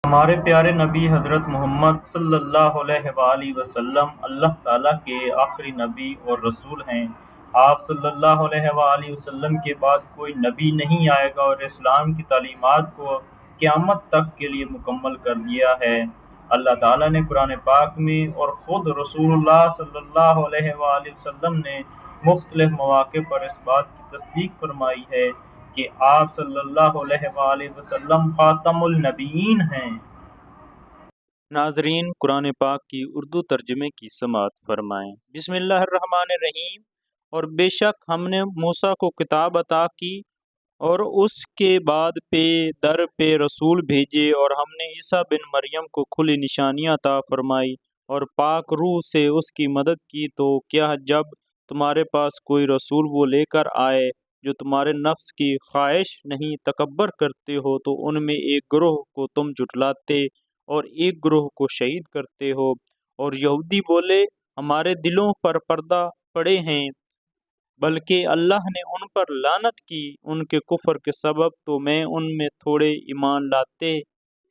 ہمارے پیارے نبی حضرت محمد صلی اللہ علیہ وآلہ وسلم اللہ تعالیٰ کے آخری نبی اور رسول ہیں۔ آپ صلی اللہ علیہ وآلہ وسلم کے بعد کوئی نبی نہیں آئے گا اور اسلام کی تعلیمات کو قیامت تک کے لیے مکمل کر دیا ہے۔ اللہ تعالیٰ نے قرآن پاک میں اور خود رسول اللہ صلی اللہ علیہ وآلہ وسلم نے مختلف مواقع پر اس بات کی تصدیق فرمائی ہے کہ آپ صلی اللہ علیہ وآلہ وسلم خاتم النبیین ہیں۔ ناظرین، قرآن پاک کی اردو ترجمے کی سماعت فرمائیں۔ بسم اللہ الرحمن الرحیم۔ اور بے شک ہم نے موسیٰ کو کتاب عطا کی اور اس کے بعد پہ در پہ رسول بھیجے، اور ہم نے عیسیٰ بن مریم کو کھلی نشانیاں عطا فرمائی اور پاک روح سے اس کی مدد کی۔ تو کیا جب تمہارے پاس کوئی رسول وہ لے کر آئے جو تمہارے نفس کی خواہش نہیں تکبر کرتے ہو، تو ان میں ایک گروہ کو تم جھٹلاتے اور ایک گروہ کو شہید کرتے ہو؟ اور یہودی بولے، ہمارے دلوں پر پردہ پڑے ہیں، بلکہ اللہ نے ان پر لعنت کی ان کے کفر کے سبب، تو میں ان میں تھوڑے ایمان لاتے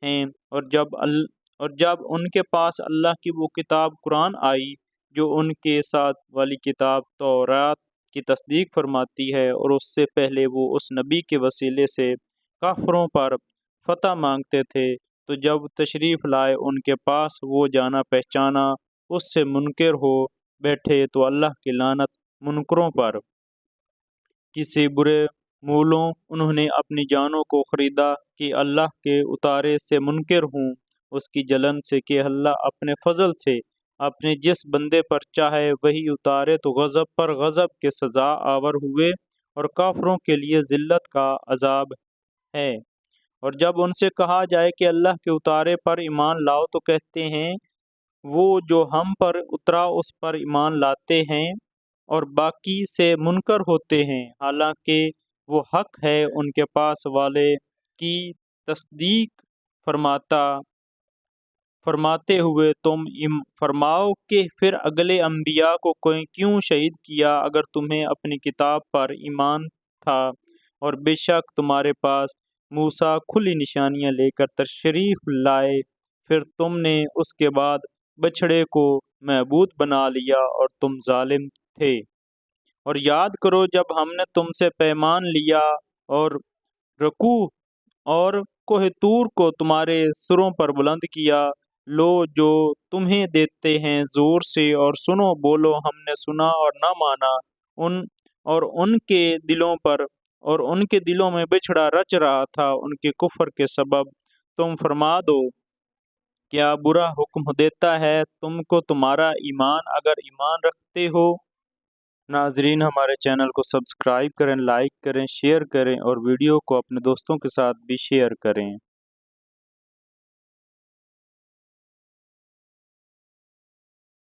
ہیں۔ اور جب ان کے پاس اللہ کی وہ کتاب قرآن آئی جو ان کے ساتھ والی کتاب تورات کی تصدیق فرماتی ہے، اور اس سے پہلے وہ اس نبی کے وسیلے سے کافروں پر فتح مانگتے تھے، تو جب تشریف لائے ان کے پاس وہ جانا پہچانا اس سے منکر ہو بیٹھے، تو اللہ کی لعنت منکروں پر۔ کسی برے مولوں انہوں نے اپنی جانوں کو خریدا کہ اللہ کے اتارے سے منکر ہوں، اس کی جلن سے کہ اللہ اپنے فضل سے اپنے جس بندے پر چاہے وہی اتارے، تو غضب پر غضب کے سزا آور ہوئے، اور کافروں کے لیے ذلت کا عذاب ہے۔ اور جب ان سے کہا جائے کہ اللہ کے اتارے پر ایمان لاؤ، تو کہتے ہیں وہ جو ہم پر اترا اس پر ایمان لاتے ہیں، اور باقی سے منکر ہوتے ہیں، حالانکہ وہ حق ہے ان کے پاس والے کی تصدیق فرماتے ہوئے تم فرماؤ کہ پھر اگلے انبیاء کو کیوں شہید کیا اگر تمہیں اپنی کتاب پر ایمان تھا؟ اور بے شک تمہارے پاس موسیٰ کھلی نشانیاں لے کر تشریف لائے، پھر تم نے اس کے بعد بچھڑے کو معبود بنا لیا اور تم ظالم تھے۔ اور یاد کرو جب ہم نے تم سے پیمان لیا اور رکوع اور کوہ طور کو تمہارے سروں پر بلند کیا، لو جو تمہیں دیتے ہیں زور سے، اور سنو بولو ہم نے سنا اور نہ مانا، ان کے دلوں میں بچھڑا رچ رہا تھا ان کے کفر کے سبب۔ تم فرما دو، کیا برا حکم دیتا ہے تم کو تمہارا ایمان اگر ایمان رکھتے ہو؟ ناظرین، ہمارے چینل کو سبسکرائب کریں، لائک کریں، شیئر کریں، اور ویڈیو کو اپنے دوستوں کے ساتھ بھی شیئر کریں۔